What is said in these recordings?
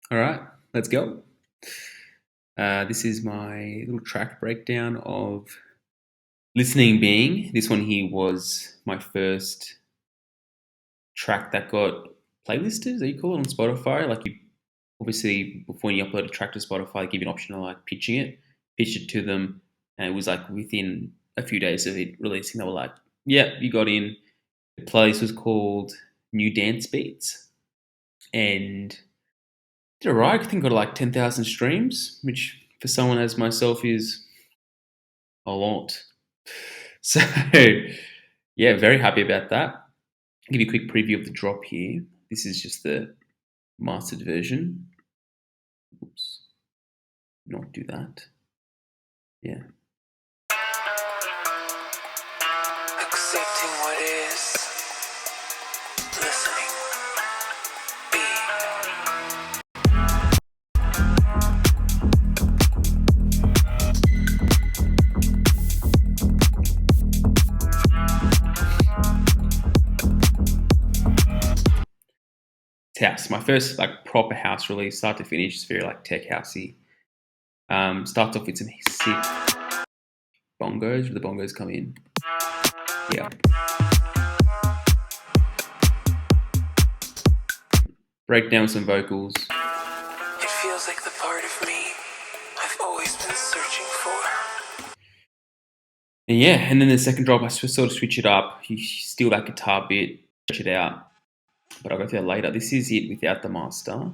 All right, let's go. This is my little track breakdown of Listening Being. This one here was my first track that got playlisted, as you call it, on Spotify. Like, you obviously, before you upload a track to Spotify, they give you an option of like pitch it to them. And it was like within a few days of it releasing, they were like, yeah, you got in. The playlist was called New Dance Beats. And did alright. I think got like 10,000 streams, which for someone as myself is a lot. So, yeah, very happy about that. I'll give you a quick preview of the drop here. This is just the mastered version. Oops, not do that. Yeah. Accepting what is, listening, being. It's house. My first like proper house release, start to finish. It's very like tech housey. Starts off with some sick bongos. Where the bongos come in. Yeah. Break down some vocals. It feels like the part of me I've always been searching for. And yeah, and then the second drop, I sort of switch it up. You steal that guitar bit, stretch it out, but I'll go through that later. This is it without the master.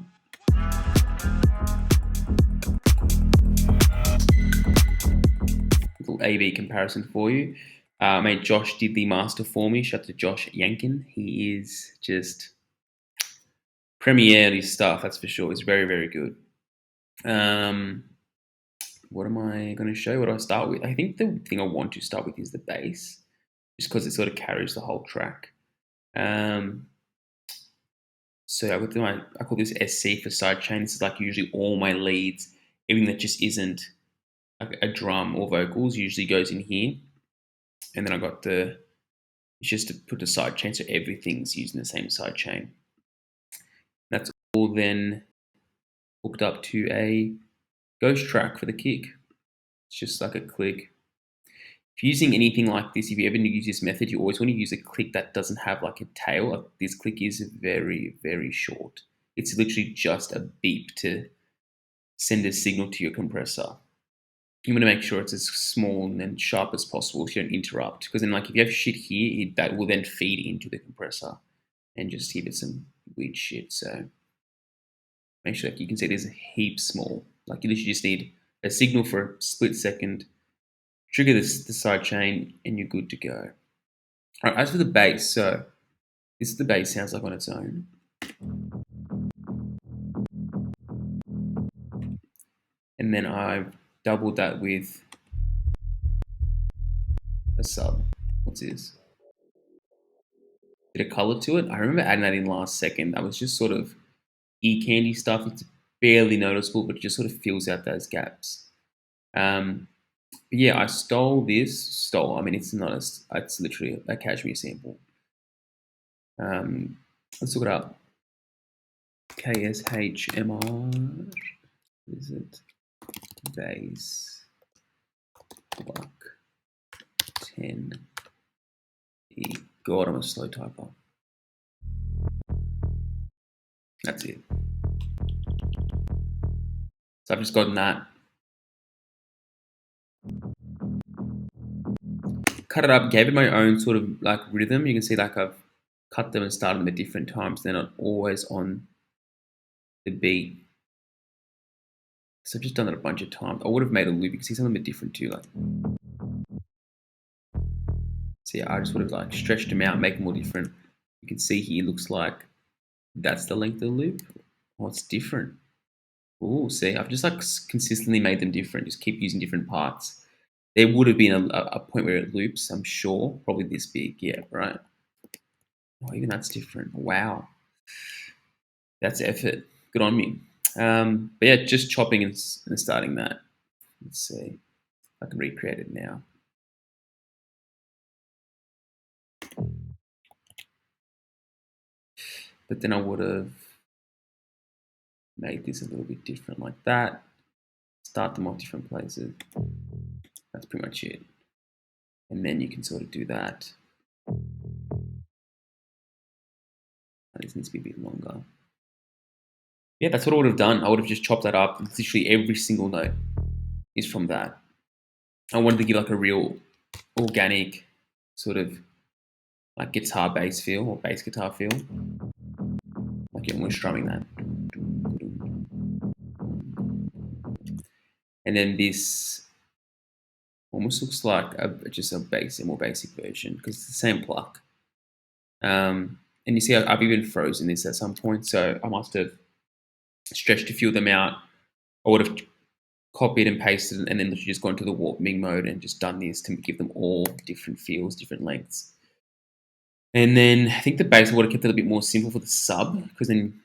Little A/B comparison for you. Mate, Josh did the master for me. Shout out to Josh Yankin. He is just premier at his stuff, that's for sure. He's very, very good. Um, what am I going to show? What do I start with? I think the thing I want to start with is the bass, just because it sort of carries the whole track. Um, so I call this SC for sidechain. This is like usually all my leads, everything that just isn't a drum or vocals usually goes in here. And then I got it's just to put the sidechain, so everything's using the same sidechain. That's all then hooked up to a ghost track for the kick. It's just like a click. If you're using anything like this, if you ever use this method, you always want to use a click that doesn't have like a tail. Like this click is very, very short. It's literally just a beep to send a signal to your compressor. You want to make sure it's as small and sharp as possible so you don't interrupt. Because then, like, if you have shit here, that will then feed into the compressor and just give it some weird shit. So make sure that you can see it is heaps small. Like, you literally just need a signal for a split second, trigger this the side chain, and you're good to go. All right, as for the bass, so this is the bass sounds like on its own. And then I've doubled that with a sub. What's this? Bit of color to it. I remember adding that in last second. That was just sort of ear candy stuff. It's barely noticeable, but it just sort of fills out those gaps. But yeah, I stole this. Stole. I mean, it's not a. It's literally a cashmere sample. Let's look it up. KSHMR. Is it bass block 10E? God, I'm a slow typer. That's it. So I've just gotten that. Cut it up, gave it my own sort of like rhythm. You can see like I've cut them and started them at different times. They're not always on the beat. So I've just done that a bunch of times. I would have made a loop. You can see some of them are different too. Like, so yeah, I just would have like stretched them out, make them more different. You can see here looks like that's the length of the loop. Oh, it's different. Oh, see, I've just like consistently made them different. Just keep using different parts. There would have been a point where it loops, I'm sure. Probably this big, yeah, right. Oh, even that's different. Wow, that's effort. Good on me. But yeah, just chopping and starting that. Let's see if I can recreate it now. But then I would have make this a little bit different like that. Start them off different places. That's pretty much it. And then you can sort of do that. This needs to be a bit longer. Yeah, that's what I would have done. I would have just chopped that up. Literally every single note is from that. I wanted to give like a real organic sort of like guitar bass feel or bass guitar feel. Like you're almost strumming that. And then this almost looks like just a more basic version because it's the same pluck. And you see I've even frozen this at some point, so I must have stretched a few of them out. I would have copied and pasted and then literally just gone to the warping mode and just done this to give them all different feels, different lengths. And then I think the bass I would have kept it a little bit more simple for the sub because then,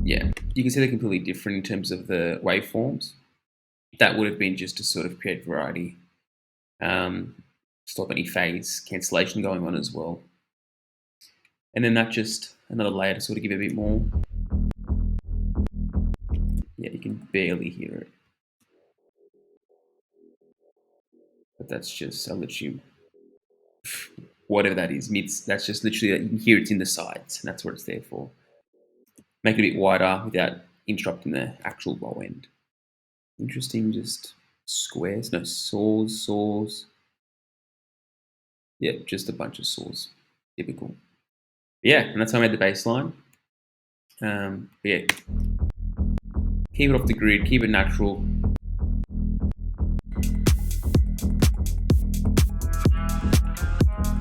yeah, you can see they're completely different in terms of the waveforms. That would have been just to sort of create variety, stop any phase cancellation going on as well. And then that just another layer to sort of give it a bit more. Yeah, you can barely hear it. But that's just, I'll let you, whatever that is, that's just literally, you can hear it's in the sides, and that's what it's there for. Make it a bit wider without interrupting the actual low end. Interesting, just squares, no, saws. Yeah, just a bunch of saws. Typical. Yeah, and that's how I made the bass line. Yeah, keep it off the grid, keep it natural.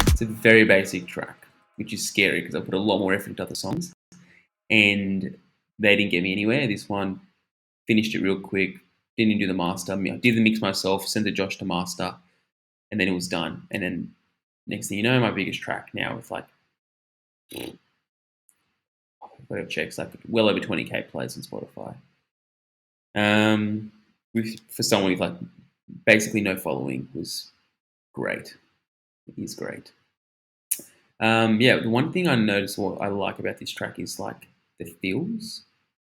It's a very basic track, which is scary because I put a lot more effort into other songs, and they didn't get me anywhere. This one finished it real quick. Didn't do the master. I did the mix myself. Sent it to Josh to master, and then it was done. And then next thing you know, my biggest track now with like whatever checks like well over 20k plays on Spotify. For someone with like basically no following was great. It is great. Yeah, the one thing I noticed what I like about this track is like the fills.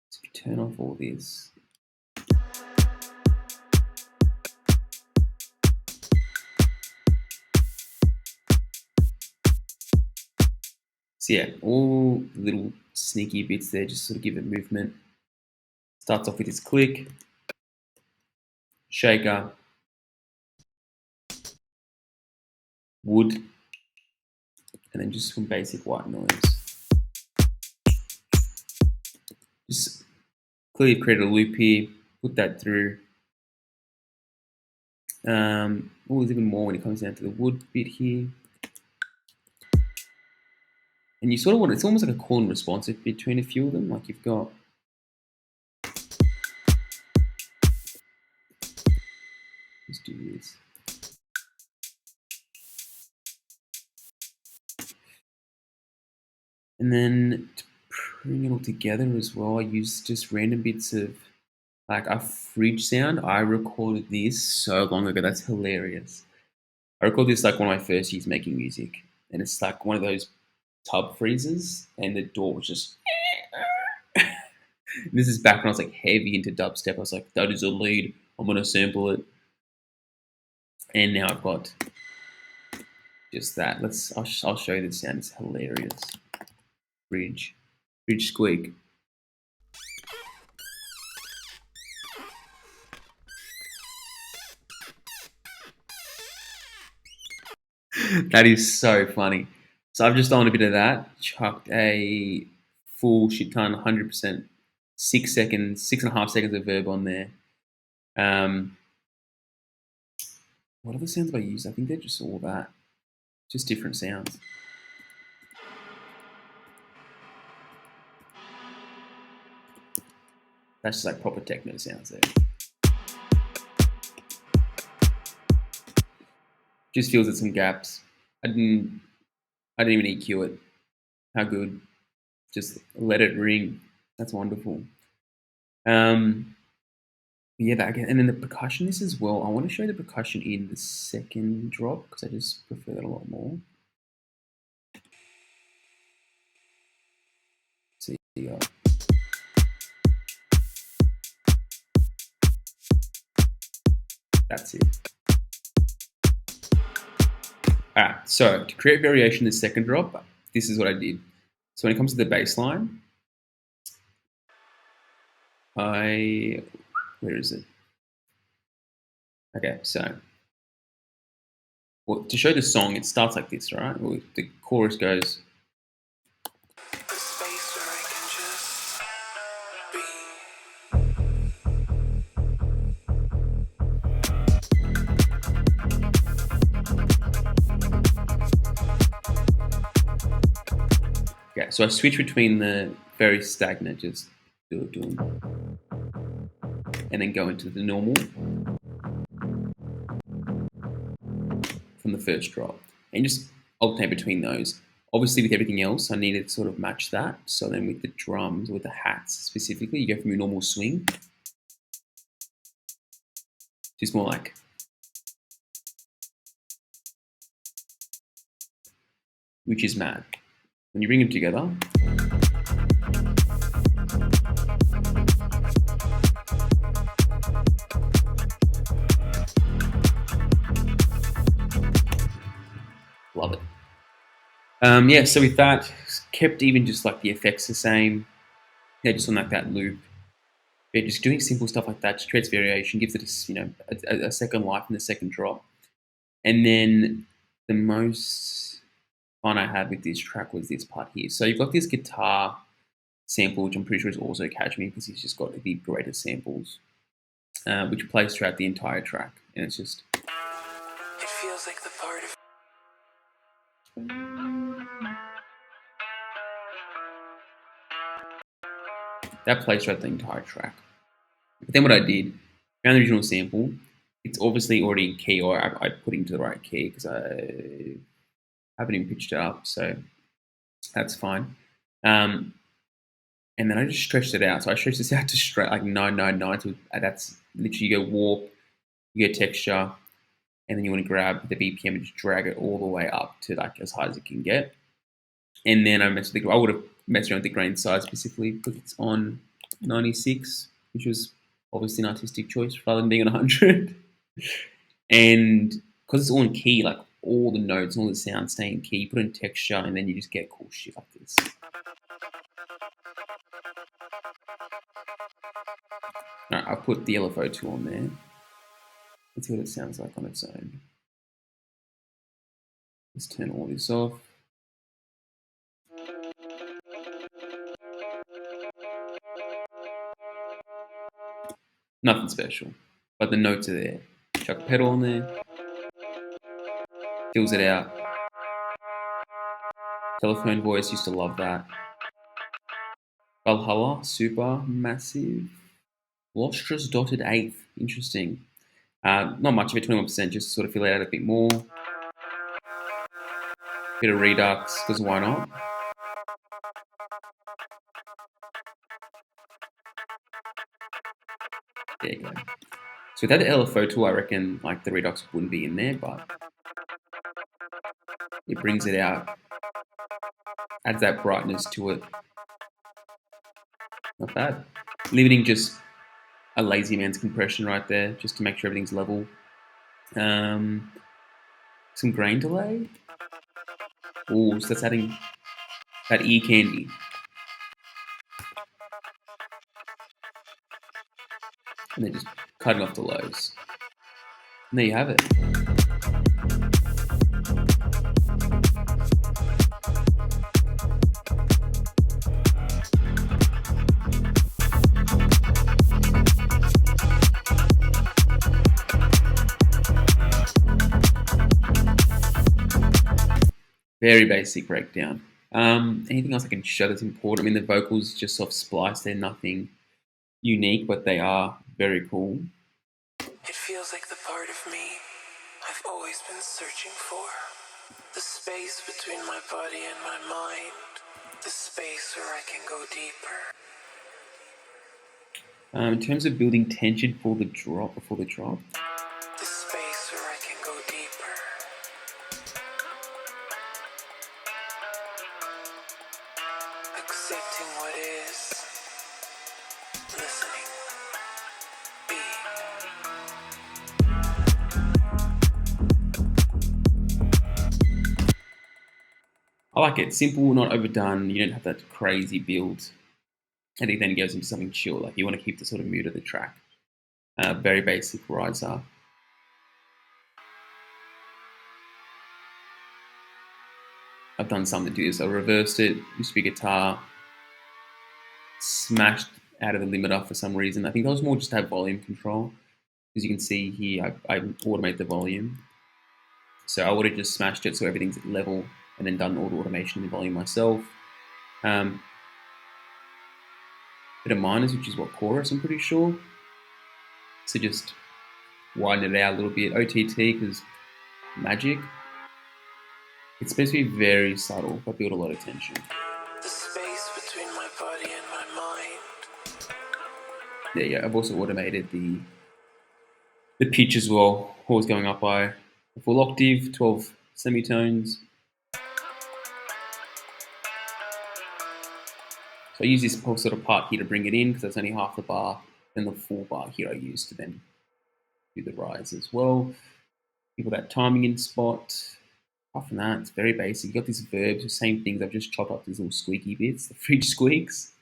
So if you turn off all this, so yeah, all the little sneaky bits there just sort of give it movement. Starts off with this click, shaker, wood, and then just some basic white noise. Just clearly create a loop here, put that through. There's even more when it comes down to the wood bit here. And you sort of want, it's almost like a call and response between a few of them. Like you've got, let's do this. And then to bring it all together as well, I use just random bits of like a fridge sound. I recorded this so long ago. That's hilarious. I recorded this like one of my first years making music. And it's like one of those tub freezers and the door was just this is back when I was like heavy into dubstep. I was like, that is a lead. I'm gonna sample it. And now I've got just that. I'll show you the sound. It's hilarious. Bridge squeak. That is so funny. So I've just done a bit of that. Chucked a full shit ton, 100%, 6 seconds, 6.5 seconds of verb on there. What other sounds have I used? I think they're just all that. Just different sounds. That's just like proper techno sounds there. Just fills in some gaps. I didn't even EQ it. How good. Just let it ring. That's wonderful. Yeah, that again. And then the percussionist as well. I want to show you the percussion in the second drop because I just prefer that a lot more. There you go. That's it. Alright, so to create variation in the second drop, this is what I did. So when it comes to the bass line, where is it? Okay, so well, to show the song, it starts like this, right? Well, the chorus goes. Okay, so I switch between the very stagnant, just doing, and then go into the normal from the first drop, and just alternate between those. Obviously, with everything else, I need to sort of match that. So then with the drums, with the hats specifically, you go from your normal swing, just more like, which is mad. When you bring them together, love it. Yeah, so with that, kept even just like the effects the same. Yeah, just on like that loop. Yeah, just doing simple stuff like that just creates variation, gives it a second life in the second drop. And then the most fun I had with this track was this part here. So you've got this guitar sample, which I'm pretty sure is also Catch Me because he's just got the greatest samples, which plays throughout the entire track, and it's just. It feels like the part of. That plays throughout the entire track. But then what I did, found the original sample. It's obviously already in key, or I put it into the right key because I haven't even pitched it up, so that's fine. And then I just stretched it out. So I stretched this out to straight like 999. So that's literally you go warp, you get texture, and then you want to grab the BPM and just drag it all the way up to like as high as it can get. And then I messed with I would have messed around with the grain size specifically because it's on 96, which was obviously an artistic choice rather than being on 100. And because it's all in key, like all the notes and all the sounds stay in key, you put in texture and then you just get cool shit like this. Alright, I've put the LFO tool on there. Let's see what it sounds like on its own. Let's turn all this off. Nothing special, but the notes are there. Chuck a pedal on there, fills it out. Telephone voice, used to love that. Valhalla, super massive. Lustrous dotted eighth, interesting. Not much of it, 21%, just to sort of fill it out a bit more. Bit of redux, because why not? There you go. So without the LFO tool, I reckon like the redux wouldn't be in there, but it brings it out, adds that brightness to it. Not bad. Limiting just a lazy man's compression right there, just to make sure everything's level. Some grain delay. Oh, so that's adding that ear candy. And then just cutting off the lows. And there you have it. Very basic breakdown. Anything else I can show that's important? I mean, the vocals just soft splice. They're nothing unique, but they are very cool. It feels like the part of me I've always been searching for. The space between my body and my mind. The space where I can go deeper. In terms of building tension before the drop, the space where I can go deeper. Accepting what is, listening, being. I like it. Simple, not overdone. You don't have that crazy build. I think then it goes into something chill. Like you want to keep the sort of mood of the track. Very basic riser. I've done something to do this. I reversed it, used to be guitar, smashed out of the limiter for some reason. I think that was more just to have volume control. As you can see here, I automate the volume. So I would have just smashed it so everything's level and then done all the automation and volume myself. Bit of minors, which is what chorus, I'm pretty sure. So just widen it out a little bit. OTT, because magic. It's supposed to be very subtle, but build a lot of tension. The space between my body and my mind. There you go. I've also automated the pitch as well. Always going up by a full octave, 12 semitones. So I use this whole sort of part here to bring it in because that's only half the bar. Then the full bar here I use to then do the rise as well. Give that timing in spot. Apart from that, it's very basic. You got these verbs, the same things. I've just chopped up these little squeaky bits, the fridge squeaks.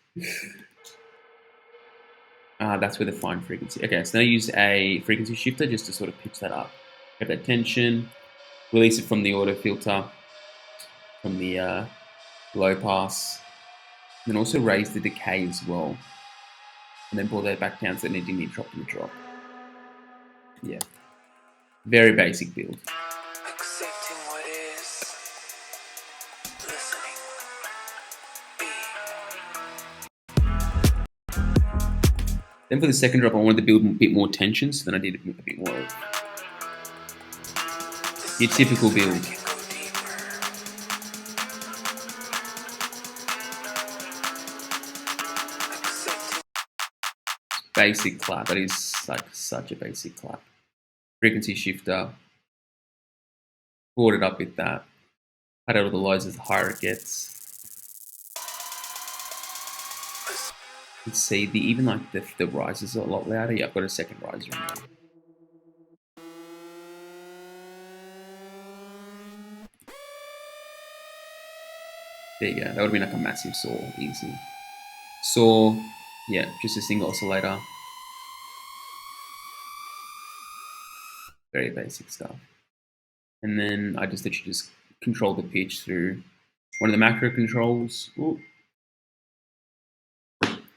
That's where the fine frequency. Okay, so now I use a frequency shifter just to sort of pitch that up. Get that tension, release it from the auto filter, from the low pass, and then also raise the decay as well. And then pull that back down so that it didn't drop in the drop. Yeah. Very basic build. Accepting what is, listening, being. Then for the second drop, I wanted to build a bit more tension, so then I did a bit more of your typical build. Basic clap. That is like such a basic clap. Frequency shifter. Brought it up with that. Cut out all the lows as the higher it gets. You can see even like the rises are a lot louder. Yeah, I've got a second riser in there. There you go. That would have been like a massive saw, easy. Saw, yeah, just a single oscillator. Very basic stuff. And then I just literally just control the pitch through one of the macro controls. Ooh.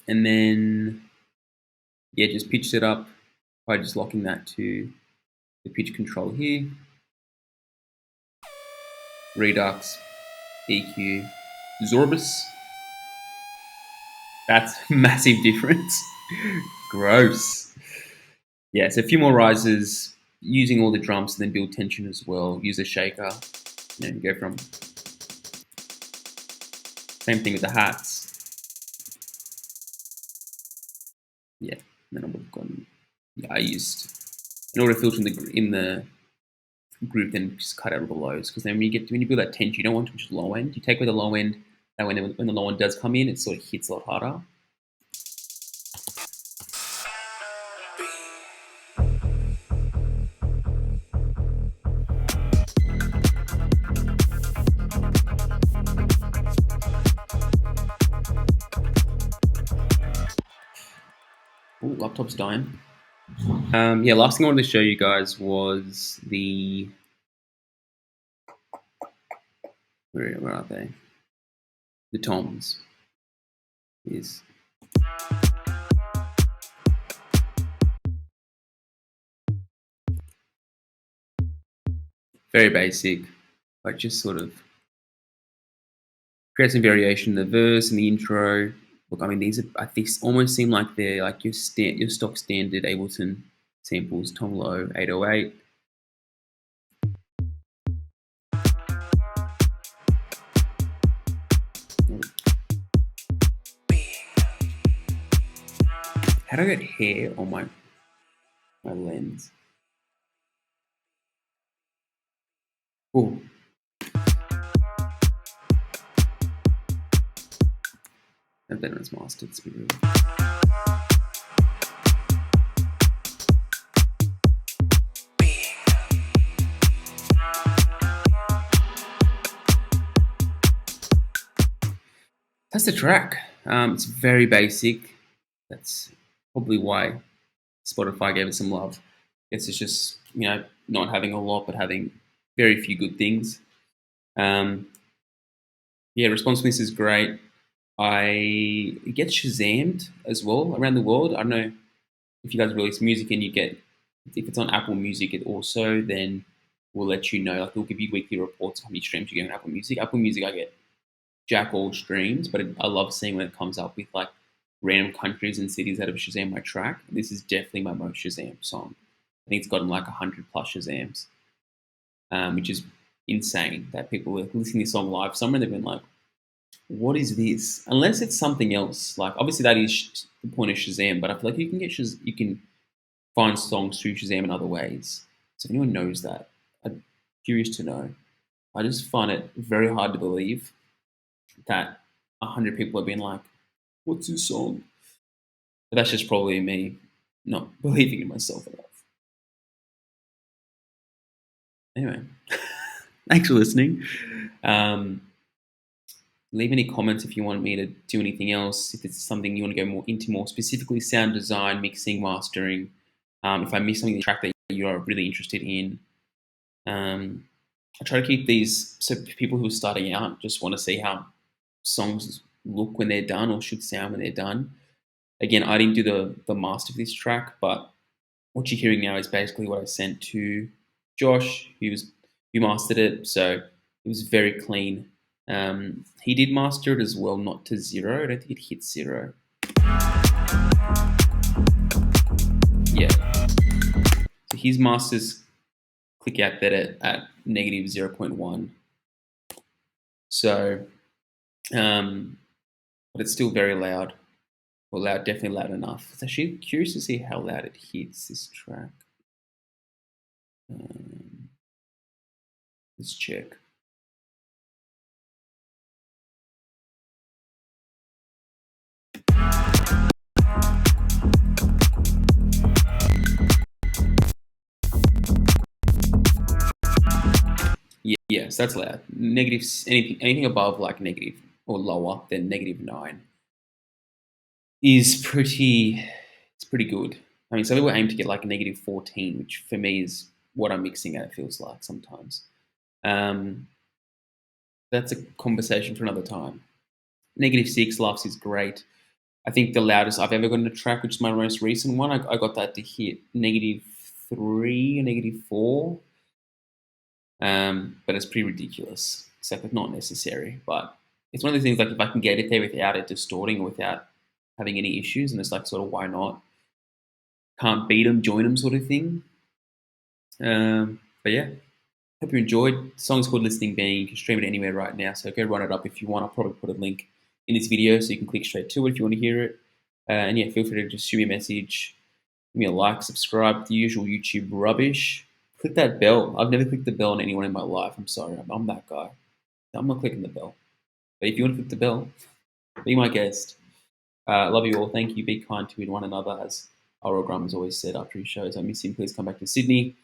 And then, yeah, just pitched it up by just locking that to the pitch control here. Redux, EQ, Zorbus. That's a massive difference. Gross. Yeah, so a few more rises, using all the drums and then build tension as well. Use a shaker. You know, go from same thing with the hats. Yeah, and then I would have gone. Yeah, I used in order to filter in the group, then just cut out all the lows because then when you build that tension, you don't want too much low end. You take away the low end. That when the low end does come in, it sort of hits a lot harder. Ooh, laptop's dying. Yeah, last thing I wanted to show you guys was the where are they? The toms. Yes. Very basic, but just sort of create some variation in the verse and the intro. Look, I mean, these almost seem like they're like your stock standard Ableton samples, tom low, 808. How do I get hair on my lens? Oh. And then it's mastered. It's been That's the track. It's very basic. That's probably why Spotify gave it some love. It's just not having a lot, but having very few good things. Um, yeah, responsiveness is great. It gets Shazammed as well around the world. I don't know if you guys release music and you get if it's on Apple Music, it also then will let you know. Like it'll give you weekly reports of how many streams you get on Apple Music. Apple Music, I get jack all streams, but I love seeing when it comes up with like random countries and cities that have Shazam my track. This is definitely my most Shazam song. I think it's gotten like 100 plus Shazams, which is insane that people are listening to this song live somewhere. They've been like, what is this? Unless it's something else. Like obviously that is the point of Shazam, but I feel like you can find songs through Shazam in other ways. So if anyone knows that, I'm curious to know. I just find it very hard to believe that 100 people have been like, "What's this song?" But that's just probably me not believing in myself enough. Anyway, thanks for listening. Um, leave any comments if you want me to do anything else. If it's something you want to go more into, more specifically sound design, mixing, mastering. If I miss something in the track that you're really interested in, I try to keep these so people who are starting out just want to see how songs look when they're done or should sound when they're done. Again, I didn't do the master for this track, but what you're hearing now is basically what I sent to Josh. He mastered it, so it was very clean. He did master it as well, not to zero. I don't think it hit zero. Yeah. So his masters click out that at negative 0.1. So, but it's still very loud. Well, loud, definitely loud enough. It's actually curious to see how loud it hits this track. Let's check. Yes, that's loud. Negative anything above like negative or lower than -9 is pretty good. I mean, some people aim to get like -14, which for me is what I'm mixing at. It feels like sometimes. Um, that's a conversation for another time. -6 laughs is great. I think the loudest I've ever gotten a track, which is my most recent one, I got that to hit -3 or -4. But it's pretty ridiculous. It's like not necessary, but it's one of the things like if I can get it there without it distorting or without having any issues, and it's like sort of why not? Can't beat them, join them, sort of thing. But yeah, hope you enjoyed. The song's called Listening Being. You can stream it anywhere right now, so go run it up if you want. I'll probably put a link in this video so you can click straight to it if you want to hear it. And yeah, feel free to just shoot me a message, give me a like, subscribe, the usual YouTube rubbish. Click that bell. I've never clicked the bell on anyone in my life. I'm sorry. I'm that guy. I'm not clicking the bell. But if you want to click the bell, be my guest. Love you all. Thank you. Be kind to one another, as Oral Grum's always said after his shows. I miss him. Please come back to Sydney.